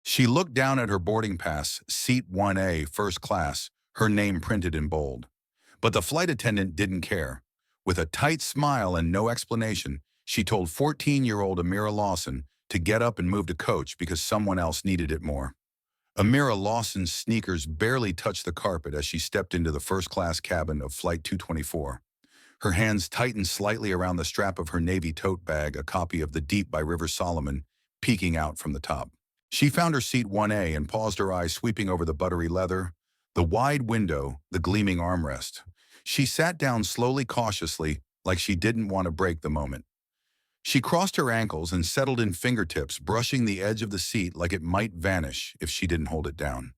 She looked down at her boarding pass, seat 1A, first class, her name printed in bold. But the flight attendant didn't care. With a tight smile and no explanation, she told 14-year-old Amira Lawson to get up and move to coach because someone else needed it more. Amira Lawson's sneakers barely touched the carpet as she stepped into the first-class cabin of Flight 224. Her hands tightened slightly around the strap of her navy tote bag, a copy of The Deep by River Solomon, peeking out from the top. She found her seat 1A and paused, her eyes sweeping over the buttery leather, the wide window, the gleaming armrest. She sat down slowly, cautiously, like she didn't want to break the moment. She crossed her ankles and settled in fingertips, brushing the edge of the seat like it might vanish if she didn't hold it down.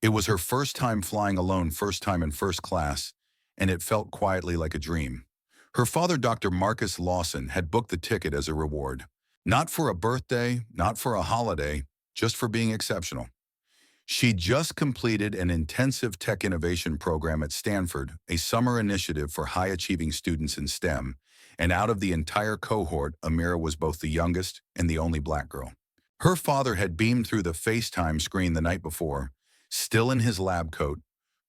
It was her first time flying alone, first time in first class, and it felt quietly like a dream. Her father, Dr. Marcus Lawson, had booked the ticket as a reward. Not for a birthday, not for a holiday, just for being exceptional. She just completed an intensive tech innovation program at Stanford, a summer initiative for high-achieving students in STEM, and out of the entire cohort, Amira was both the youngest and the only black girl. Her father had beamed through the FaceTime screen the night before, still in his lab coat,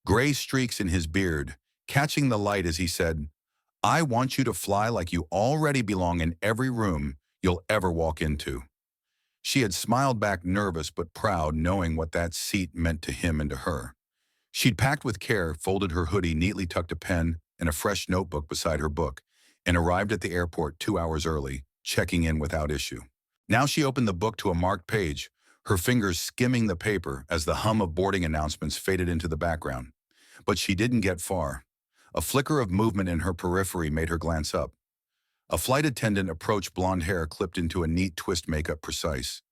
gray streaks in his beard, catching the light as he said, "I want you to fly like you already belong in every room you'll ever walk into." She had smiled back, nervous but proud, knowing what that seat meant to him and to her. She'd packed with care, folded her hoodie, neatly tucked a pen and a fresh notebook beside her book, and arrived at the airport 2 hours early, checking in without issue. Now she opened the book to a marked page, her fingers skimming the paper as the hum of boarding announcements faded into the background. But she didn't get far. A flicker of movement in her periphery made her glance up. A flight attendant approached, blonde hair clipped into a neat twist, makeup precise.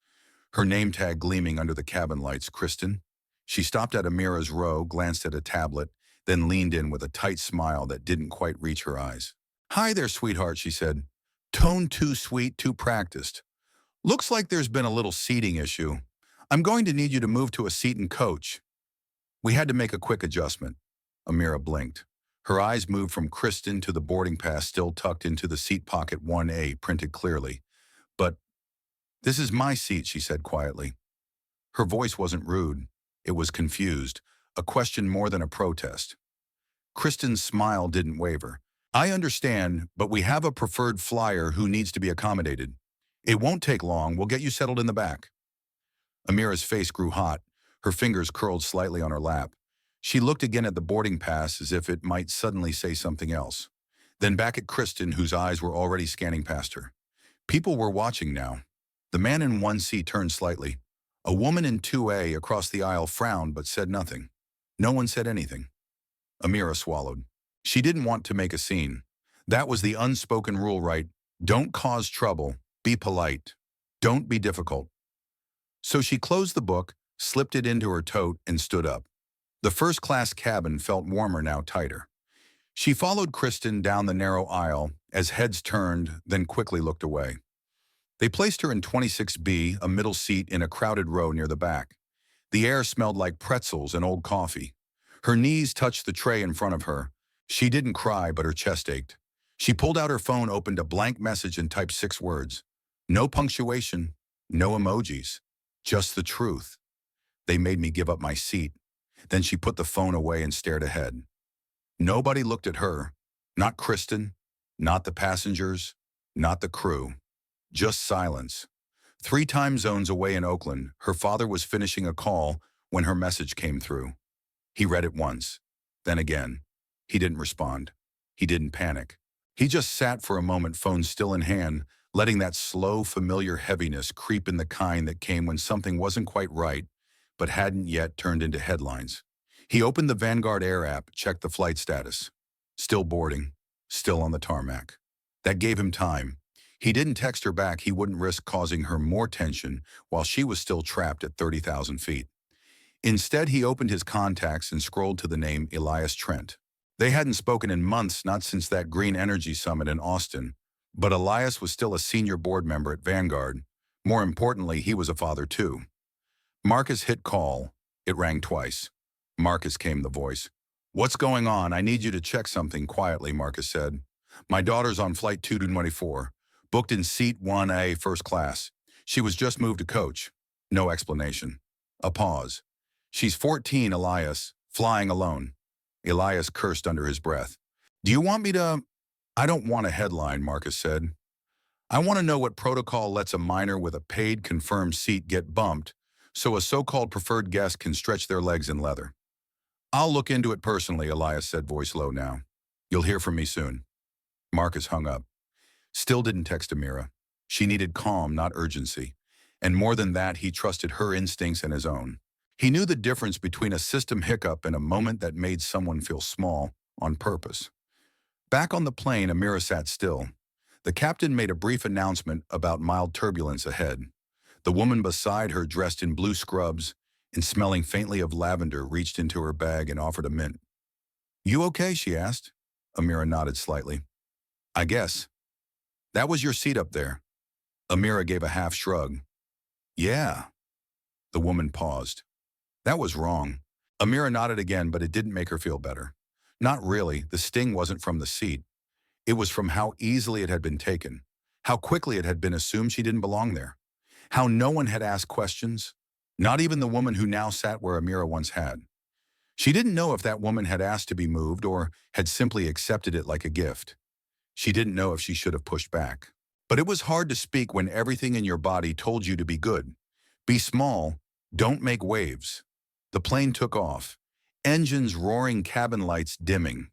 Her name tag gleaming under the cabin lights, Kristen. She stopped at Amira's row, glanced at a tablet, then leaned in with a tight smile that didn't quite reach her eyes. "Hi there, sweetheart," she said. "Tone too sweet, too practiced. Looks like there's been a little seating issue. I'm going to need you to move to a seat in coach." We had to make a quick adjustment. Amira blinked. Her eyes moved from Kristen to the boarding pass still tucked into the seat pocket, 1A, printed clearly. "But this is my seat," she said quietly. Her voice wasn't rude. It was confused, a question more than a protest. Kristen's smile didn't waver. "I understand, but we have a preferred flyer who needs to be accommodated. It won't take long. We'll get you settled in the back." Amira's face grew hot. Her fingers curled slightly on her lap. She looked again at the boarding pass as if it might suddenly say something else. Then back at Kristen, whose eyes were already scanning past her. People were watching now. The man in 1C turned slightly. A woman in 2A across the aisle frowned but said nothing. No one said anything. Amira swallowed. She didn't want to make a scene. That was the unspoken rule, right? Don't cause trouble. Be polite. Don't be difficult. So she closed the book, slipped it into her tote, and stood up. The first-class cabin felt warmer now, tighter. She followed Kristen down the narrow aisle as heads turned, then quickly looked away. They placed her in 26B, a middle seat in a crowded row near the back. The air smelled like pretzels and old coffee. Her knees touched the tray in front of her. She didn't cry, but her chest ached. She pulled out her phone, opened a blank message, and typed 6 words. No punctuation, no emojis, just the truth. "They made me give up my seat." Then she put the phone away and stared ahead. Nobody looked at her. Not Kristen, not the passengers, not the crew. Just silence. 3 time zones away in Oakland, her father was finishing a call when her message came through. He read it once, then again. He didn't respond. He didn't panic. He just sat for a moment, phone still in hand, letting that slow, familiar heaviness creep in, the kind that came when something wasn't quite right, but hadn't yet turned into headlines. He opened the Vanguard Air app, checked the flight status. Still boarding, still on the tarmac. That gave him time. He didn't text her back. He wouldn't risk causing her more tension while she was still trapped at 30,000 feet. Instead, he opened his contacts and scrolled to the name Elias Trent. They hadn't spoken in months, not since that Green Energy Summit in Austin, but Elias was still a senior board member at Vanguard. More importantly, he was a father too. Marcus hit call. It rang twice. "Marcus," came the voice. "What's going on? I need you to check something," quietly, Marcus said. "My daughter's on flight 224, booked in seat 1A, first class. She was just moved to coach." No explanation. A pause. She's 14, Elias, flying alone. Elias cursed under his breath. Do you want me to? I don't want a headline, Marcus said. I want to know what protocol lets a minor with a paid confirmed seat get bumped so a so-called preferred guest can stretch their legs in leather. I'll look into it personally, Elias said, voice low now. You'll hear from me soon. Marcus hung up. Still didn't text Amira. She needed calm, not urgency. And more than that, he trusted her instincts and his own. He knew the difference between a system hiccup and a moment that made someone feel small on purpose. Back on the plane, Amira sat still. The captain made a brief announcement about mild turbulence ahead. The woman beside her, dressed in blue scrubs and smelling faintly of lavender, reached into her bag and offered a mint. You okay? She asked. Amira nodded slightly. I guess. That was your seat up there. Amira gave a half shrug. Yeah. The woman paused. That was wrong. Amira nodded again, but it didn't make her feel better. Not really. The sting wasn't from the seat. It was from how easily it had been taken, how quickly it had been assumed she didn't belong there, how no one had asked questions, not even the woman who now sat where Amira once had. She didn't know if that woman had asked to be moved or had simply accepted it like a gift. She didn't know if she should have pushed back. But it was hard to speak when everything in your body told you to be good. Be small, don't make waves. The plane took off, engines roaring, cabin lights dimming.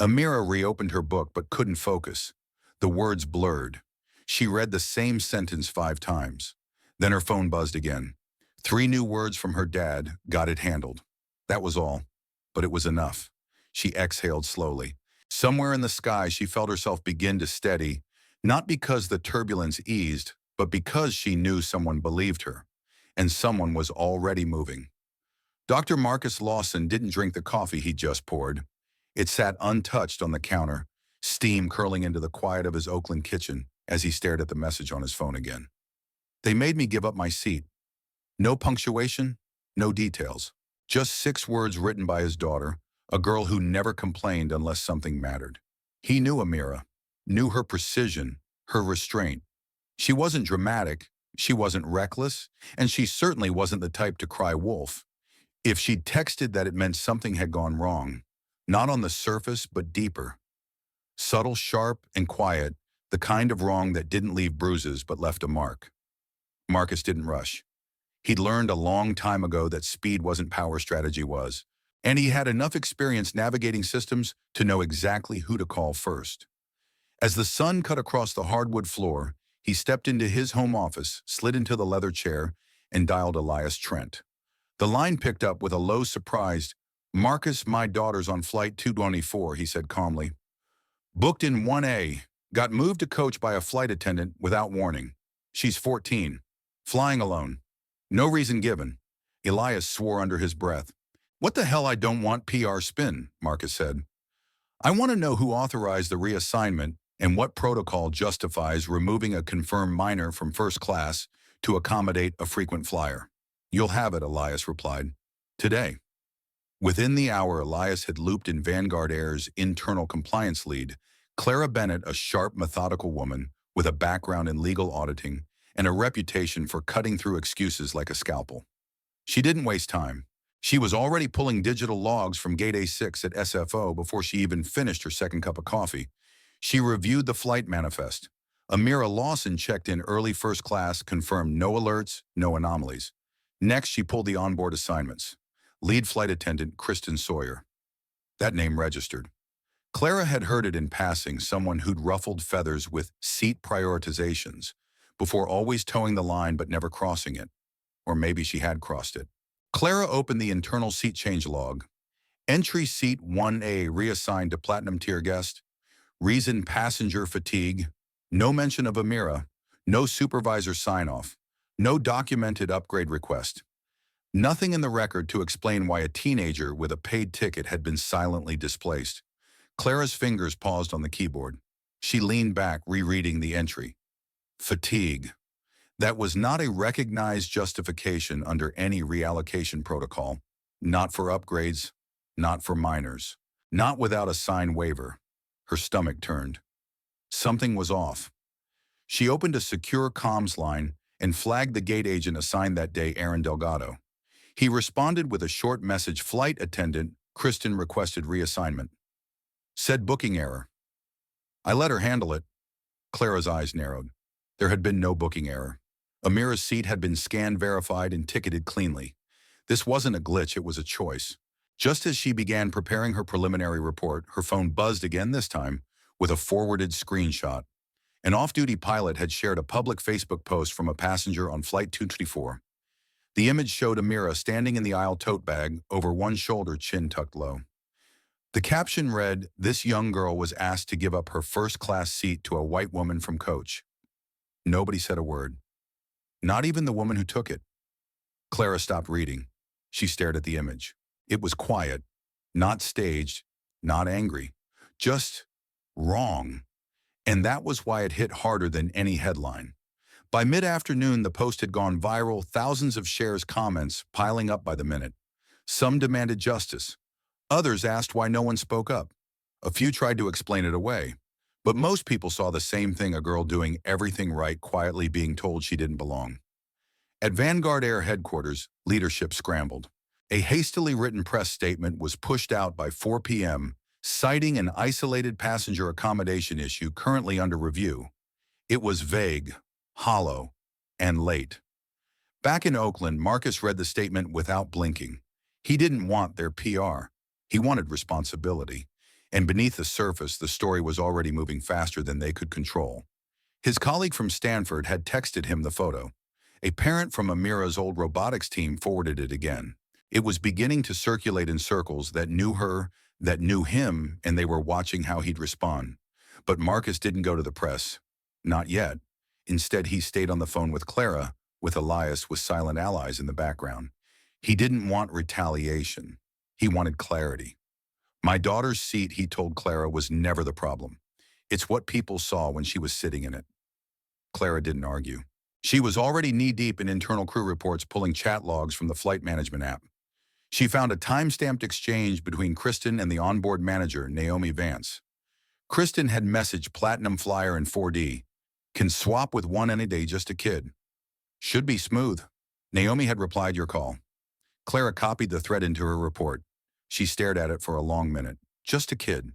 Amira reopened her book but couldn't focus. The words blurred. She read the same sentence 5 times. Then her phone buzzed again. 3 new words from her dad, got it handled. That was all, but it was enough. She exhaled slowly. Somewhere in the sky, she felt herself begin to steady, not because the turbulence eased, but because she knew someone believed her, and someone was already moving. Dr. Marcus Lawson didn't drink the coffee he just poured. It sat untouched on the counter, steam curling into the quiet of his Oakland kitchen as he stared at the message on his phone again. They made me give up my seat. No punctuation, no details. Just 6 words written by his daughter, a girl who never complained unless something mattered. He knew Amira, knew her precision, her restraint. She wasn't dramatic, she wasn't reckless, and she certainly wasn't the type to cry wolf. If she'd texted that, it meant something had gone wrong. Not on the surface, but deeper. Subtle, sharp, and quiet, the kind of wrong that didn't leave bruises but left a mark. Marcus didn't rush. He'd learned a long time ago that speed wasn't power, strategy was. And he had enough experience navigating systems to know exactly who to call first. As the sun cut across the hardwood floor, he stepped into his home office, slid into the leather chair, and dialed Elias Trent. The line picked up with a low, surprised, Marcus, my daughter's on flight 224, he said calmly. Booked in 1A, got moved to coach by a flight attendant without warning. She's 14, flying alone. No reason given. Elias swore under his breath. What the hell, I don't want PR spin, Marcus said. I want to know who authorized the reassignment and what protocol justifies removing a confirmed minor from first class to accommodate a frequent flyer. You'll have it, Elias replied. Today. Within the hour, Elias had looped in Vanguard Air's internal compliance lead, Clara Bennett, a sharp, methodical woman with a background in legal auditing and a reputation for cutting through excuses like a scalpel. She didn't waste time. She was already pulling digital logs from Gate A6 at SFO before she even finished her second cup of coffee. She reviewed the flight manifest. Amira Lawson checked in early first class, confirmed no alerts, no anomalies. Next, she pulled the onboard assignments. Lead flight attendant Kristen Sawyer. That name registered. Clara had heard it in passing, someone who'd ruffled feathers with seat prioritizations, before always towing the line but never crossing it. Or maybe she had crossed it. Clara opened the internal seat change log. Entry seat 1A reassigned to platinum tier guest. Reason passenger fatigue. No mention of Amira. No supervisor sign-off. No documented upgrade request. Nothing in the record to explain why a teenager with a paid ticket had been silently displaced. Clara's fingers paused on the keyboard. She leaned back, rereading the entry. Fatigue. That was not a recognized justification under any reallocation protocol. Not for upgrades, not for minors, not without a signed waiver. Her stomach turned. Something was off. She opened a secure comms line and flagged the gate agent assigned that day, Aaron Delgado. He responded with a short message: "Flight attendant, Kristen requested reassignment." Said booking error. I let her handle it. Clara's eyes narrowed. There had been no booking error. Amira's seat had been scanned, verified, and ticketed cleanly. This wasn't a glitch, it was a choice. Just as she began preparing her preliminary report, her phone buzzed again, this time with a forwarded screenshot. An off-duty pilot had shared a public Facebook post from a passenger on Flight 224. The image showed Amira standing in the aisle, tote bag over one shoulder, chin tucked low. The caption read, "This young girl was asked to give up her first-class seat to a white woman from coach." Nobody said a word. Not even the woman who took it. Clara stopped reading. She stared at the image. It was quiet, not staged, not angry, just wrong. And that was why it hit harder than any headline. By mid-afternoon, the post had gone viral, thousands of shares, comments piling up by the minute. Some demanded justice. Others asked why no one spoke up. A few tried to explain it away. But most people saw the same thing: a girl doing everything right, quietly being told she didn't belong. At Vanguard Air headquarters, leadership scrambled. A hastily written press statement was pushed out by 4 p.m., citing an isolated passenger accommodation issue currently under review. It was vague, hollow, and late. Back in Oakland, Marcus read the statement without blinking. He didn't want their PR. He wanted responsibility. And beneath the surface, the story was already moving faster than they could control. His colleague from Stanford had texted him the photo. A parent from Amira's old robotics team forwarded it again. It was beginning to circulate in circles that knew her, that knew him, and they were watching how he'd respond. But Marcus didn't go to the press. Not yet. Instead, he stayed on the phone with Clara, with Elias, with silent allies in the background. He didn't want retaliation. He wanted clarity. "My daughter's seat," he told Clara, "was never the problem. It's what people saw when she was sitting in it." Clara didn't argue. She was already knee-deep in internal crew reports, pulling chat logs from the flight management app. She found a time-stamped exchange between Kristen and the onboard manager, Naomi Vance. Kristen had messaged, "Platinum flyer in 4D. Can swap with one any day, just a kid. Should be smooth." Naomi had replied, "Your call." Clara copied the thread into her report. She stared at it for a long minute. Just a kid.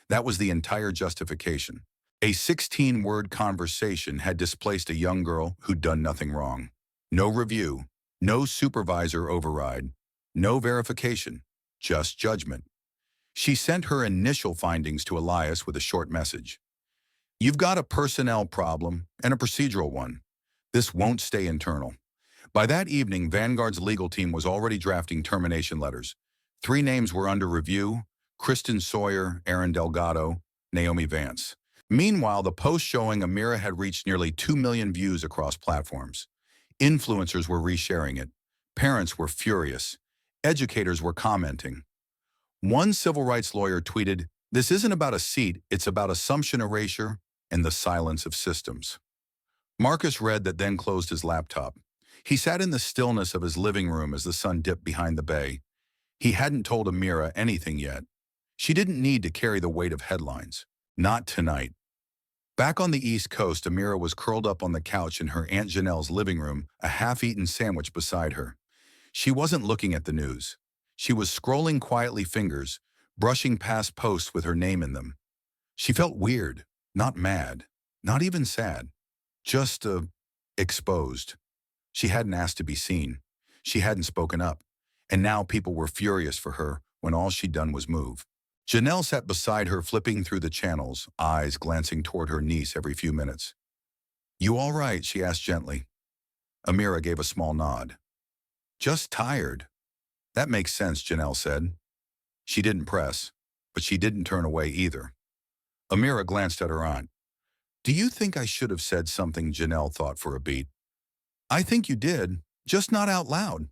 That was the entire justification. A 16-word conversation had displaced a young girl who'd done nothing wrong. No review, no supervisor override, no verification, just judgment. She sent her initial findings to Elias with a short message. "You've got a personnel problem and a procedural one. This won't stay internal." By that evening, Vanguard's legal team was already drafting termination letters. 3 names were under review: Kristen Sawyer, Aaron Delgado, Naomi Vance. Meanwhile, the post showing Amira had reached nearly 2 million views across platforms. Influencers were resharing it. Parents were furious. Educators were commenting. One civil rights lawyer tweeted, "This isn't about a seat, it's about assumption erasure and the silence of systems." Marcus read that, then closed his laptop. He sat in the stillness of his living room as the sun dipped behind the bay. He hadn't told Amira anything yet. She didn't need to carry the weight of headlines. Not tonight. Back on the East Coast, Amira was curled up on the couch in her Aunt Janelle's living room, a half-eaten sandwich beside her. She wasn't looking at the news. She was scrolling quietly, fingers brushing past posts with her name in them. She felt weird, not mad, not even sad, just exposed. She hadn't asked to be seen. She hadn't spoken up. And now people were furious for her when all she'd done was move. Janelle sat beside her, flipping through the channels, eyes glancing toward her niece every few minutes. "You all right?" she asked gently. Amira gave a small nod. "Just tired." "That makes sense," Janelle said. She didn't press, but she didn't turn away either. Amira glanced at her aunt. "Do you think I should have said something?" Janelle thought for a beat. "I think you did, just not out loud."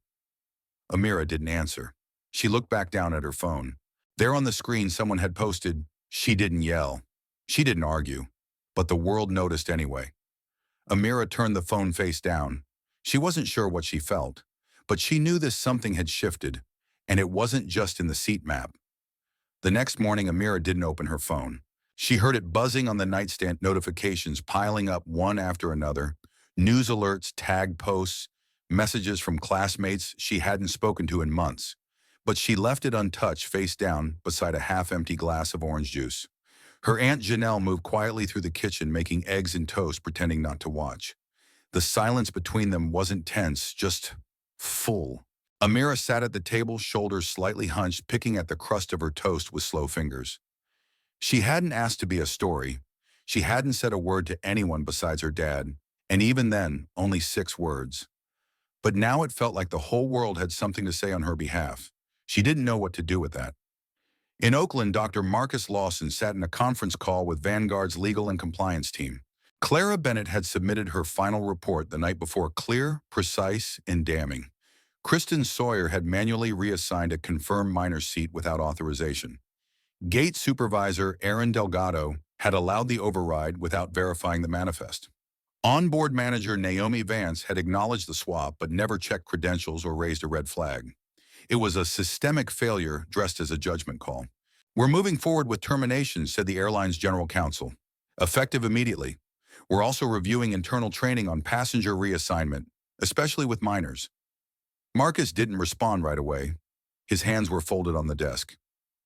Amira didn't answer. She looked back down at her phone. There on the screen, someone had posted, "She didn't yell." She didn't argue, but the world noticed anyway. Amira turned the phone face down. She wasn't sure what she felt, but she knew this something had shifted, and it wasn't just in the seat map. The next morning, Amira didn't open her phone. She heard it buzzing on the nightstand, notifications piling up one after another, news alerts, tag posts, messages from classmates she hadn't spoken to in months. But she left it untouched face down beside a half-empty glass of orange juice. Her Aunt Janelle moved quietly through the kitchen making eggs and toast pretending not to watch. The silence between them wasn't tense, just full. Amira sat at the table, shoulders slightly hunched, picking at the crust of her toast with slow fingers. She hadn't asked to be a story. She hadn't said a word to anyone besides her dad, and even then, only 6 words. But now it felt like the whole world had something to say on her behalf. She didn't know what to do with that. In Oakland, Dr. Marcus Lawson sat in a conference call with Vanguard's legal and compliance team. Clara Bennett had submitted her final report the night before, clear, precise, and damning. Kristen Sawyer had manually reassigned a confirmed minor seat without authorization. Gate supervisor Aaron Delgado had allowed the override without verifying the manifest. Onboard manager Naomi Vance had acknowledged the swap but never checked credentials or raised a red flag. It was a systemic failure dressed as a judgment call. "We're moving forward with termination," said the airline's general counsel. "Effective immediately. We're also reviewing internal training on passenger reassignment, especially with minors." Marcus didn't respond right away. His hands were folded on the desk.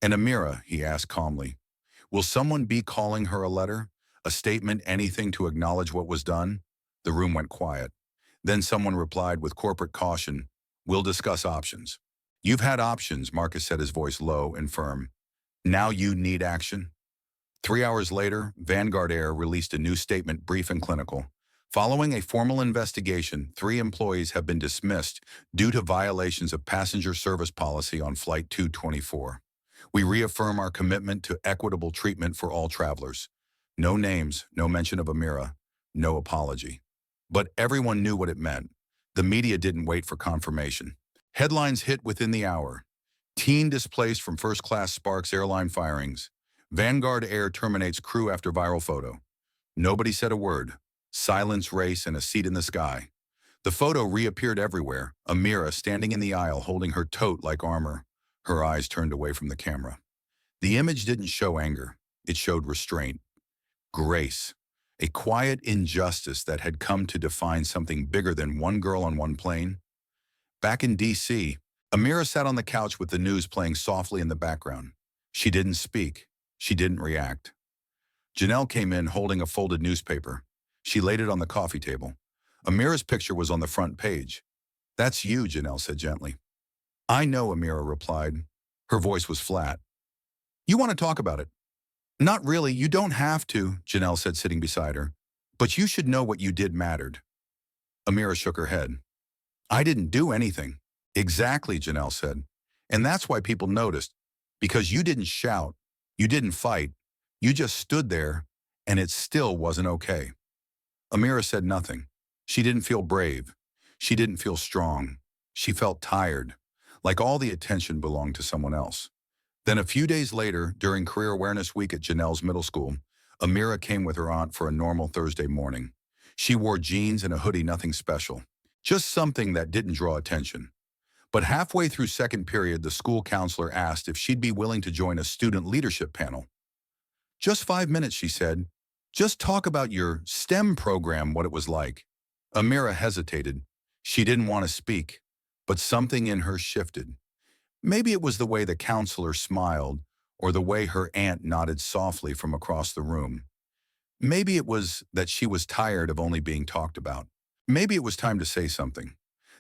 "And Amira," he asked calmly, "will someone be calling her a letter? A statement, anything to acknowledge what was done?" The room went quiet. Then someone replied with corporate caution, "We'll discuss options." "You've had options," Marcus said, his voice low and firm. "Now you need action." 3 hours later, Vanguard Air released a new statement, brief and clinical. Following a formal investigation, 3 employees have been dismissed due to violations of passenger service policy on Flight 224. "We reaffirm our commitment to equitable treatment for all travelers." No names, no mention of Amira, no apology. But everyone knew what it meant. The media didn't wait for confirmation. Headlines hit within the hour. Teen displaced from first-class Sparks airline firings. Vanguard Air terminates crew after viral photo. Nobody said a word. Silence, race, and a seat in the sky. The photo reappeared everywhere. Amira standing in the aisle holding her tote like armor, her eyes turned away from the camera. The image didn't show anger. It showed restraint. Grace. A quiet injustice that had come to define something bigger than one girl on one plane. Back in D.C., Amira sat on the couch with the news playing softly in the background. She didn't speak. She didn't react. Janelle came in holding a folded newspaper. She laid it on the coffee table. Amira's picture was on the front page. "That's you," Janelle said gently. "I know," Amira replied. Her voice was flat. "You want to talk about it?" "Not really. You don't have to," Janelle said, sitting beside her. "But you should know what you did mattered." Amira shook her head. "I didn't do anything." "Exactly," Janelle said. "And that's why people noticed. Because you didn't shout. You didn't fight. You just stood there, and it still wasn't okay." Amira said nothing. She didn't feel brave. She didn't feel strong. She felt tired, like all the attention belonged to someone else. Then a few days later, during Career Awareness Week at Janelle's middle school, Amira came with her aunt for a normal Thursday morning. She wore jeans and a hoodie, nothing special. Just something that didn't draw attention. But halfway through second period, the school counselor asked if she'd be willing to join a student leadership panel. "Just 5 minutes," she said. "Just talk about your STEM program, what it was like." Amira hesitated. She didn't want to speak, but something in her shifted. Maybe it was the way the counselor smiled, or the way her aunt nodded softly from across the room. Maybe it was that she was tired of only being talked about. Maybe it was time to say something.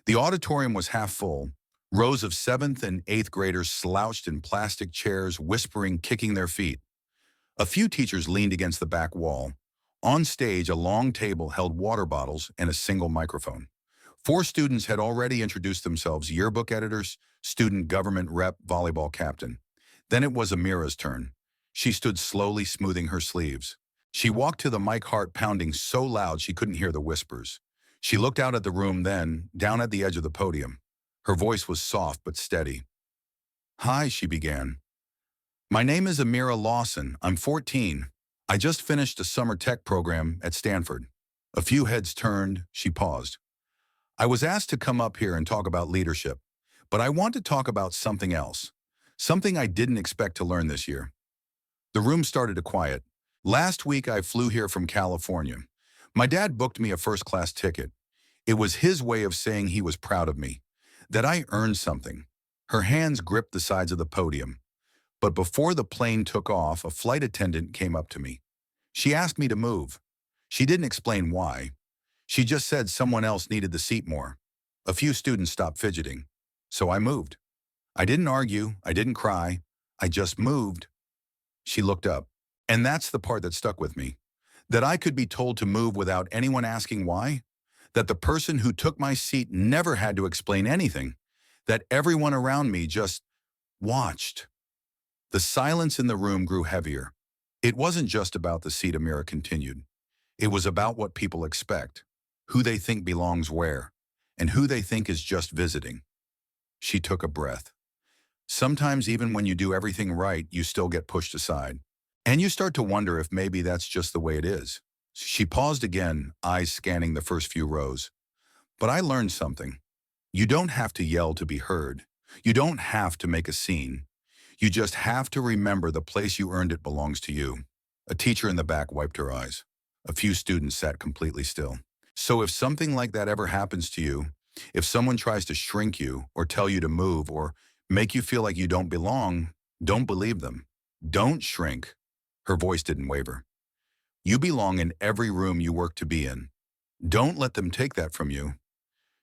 The auditorium was half full. Rows of 7th and 8th graders slouched in plastic chairs, whispering, kicking their feet. A few teachers leaned against the back wall. On stage, a long table held water bottles and a single microphone. 4 students had already introduced themselves: yearbook editors, student government rep, volleyball captain. Then it was Amira's turn. She stood slowly, smoothing her sleeves. She walked to the mic, heart pounding so loud she couldn't hear the whispers. She looked out at the room, then down at the edge of the podium. Her voice was soft but steady. "Hi," she began. "My name is Amira Lawson. I'm 14. I just finished a summer tech program at Stanford." A few heads turned. She paused. "I was asked to come up here and talk about leadership, but I want to talk about something else. Something I didn't expect to learn this year." The room started to quiet. "Last week I flew here from California. My dad booked me a first-class ticket. It was his way of saying he was proud of me, that I earned something. Her hands gripped the sides of the podium. But before the plane took off, a flight attendant came up to me. She asked me to move. She didn't explain why. She just said someone else needed the seat more. A few students stopped fidgeting. So I moved. I didn't argue. I didn't cry. I just moved. She looked up. And that's the part that stuck with me. That I could be told to move without anyone asking why. That the person who took my seat never had to explain anything. That everyone around me just watched. The silence in the room grew heavier. It wasn't just about the seat, Amira continued. It was about what people expect, who they think belongs where, and who they think is just visiting. She took a breath. Sometimes even when you do everything right, you still get pushed aside. And you start to wonder if maybe that's just the way it is. She paused again, eyes scanning the first few rows. But I learned something. You don't have to yell to be heard. You don't have to make a scene. You just have to remember the place you earned it belongs to you. A teacher in the back wiped her eyes. A few students sat completely still. So if something like that ever happens to you, if someone tries to shrink you or tell you to move or make you feel like you don't belong, don't believe them. Don't shrink. Her voice didn't waver. You belong in every room you work to be in. Don't let them take that from you.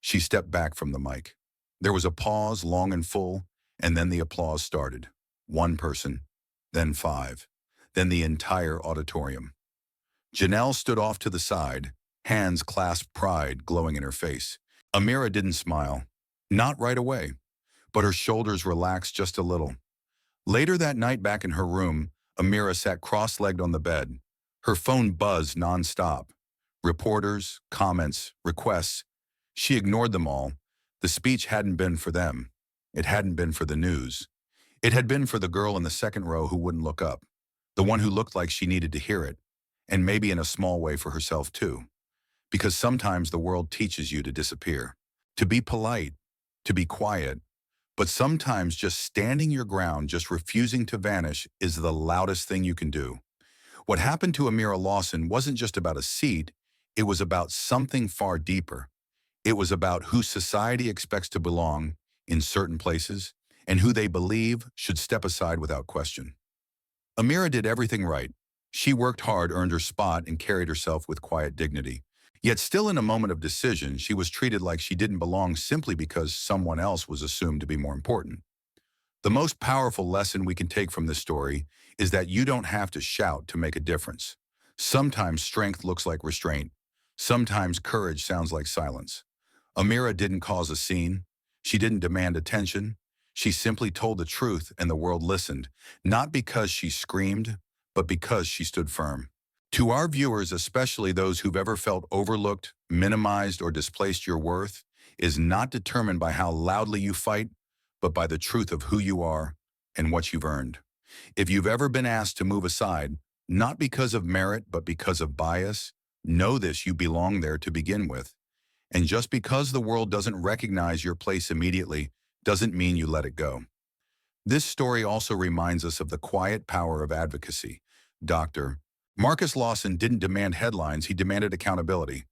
She stepped back from the mic. There was a pause, long and full, and then the applause started. One person, then five, then the entire auditorium. Janelle stood off to the side, hands clasped, pride glowing in her face. Amira didn't smile. Not right away, but her shoulders relaxed just a little. Later that night back in her room, Amira sat cross-legged on the bed. Her phone buzzed nonstop. Reporters, comments, requests. She ignored them all. The speech hadn't been for them. It hadn't been for the news. It had been for the girl in the second row who wouldn't look up. The one who looked like she needed to hear it. And maybe in a small way for herself too. Because sometimes the world teaches you to disappear. To be polite. To be quiet. But sometimes just standing your ground, just refusing to vanish, is the loudest thing you can do. What happened to Amira Lawson wasn't just about a seat, it was about something far deeper. It was about who society expects to belong in certain places and who they believe should step aside without question. Amira did everything right. She worked hard, earned her spot, and carried herself with quiet dignity. Yet still in a moment of decision, she was treated like she didn't belong simply because someone else was assumed to be more important. The most powerful lesson we can take from this story is that you don't have to shout to make a difference. Sometimes strength looks like restraint. Sometimes courage sounds like silence. Amira didn't cause a scene. She didn't demand attention. She simply told the truth and the world listened, not because she screamed, but because she stood firm. To our viewers, especially those who've ever felt overlooked, minimized, or displaced, your worth is not determined by how loudly you fight, but by the truth of who you are and what you've earned. If you've ever been asked to move aside, not because of merit, but because of bias, know this: you belong there to begin with. And just because the world doesn't recognize your place immediately doesn't mean you let it go. This story also reminds us of the quiet power of advocacy. Dr. Marcus Lawson didn't demand headlines, he demanded accountability.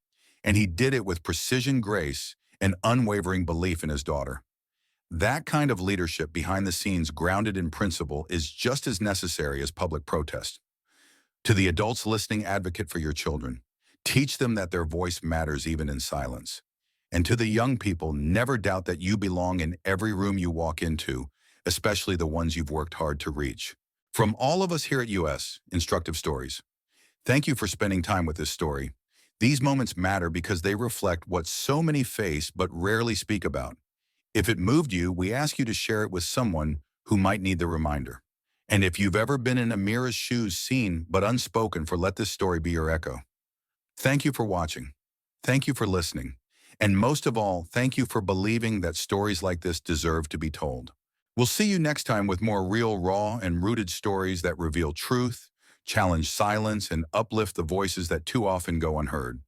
And he did it with precision, grace, and unwavering belief in his daughter. That kind of leadership behind the scenes, grounded in principle, is just as necessary as public protest. To the adults listening, advocate for your children. Teach them that their voice matters even in silence. And to the young people, never doubt that you belong in every room you walk into, especially the ones you've worked hard to reach. From all of us here at US Instructive Stories, thank you for spending time with this story. These moments matter because they reflect what so many face but rarely speak about. If it moved you, we ask you to share it with someone who might need the reminder. And if you've ever been in Amira's shoes, seen but unspoken, let this story be your echo. Thank you for watching. Thank you for listening. And most of all, thank you for believing that stories like this deserve to be told. We'll see you next time with more real, raw, and rooted stories that reveal truth, challenge silence, and uplift the voices that too often go unheard.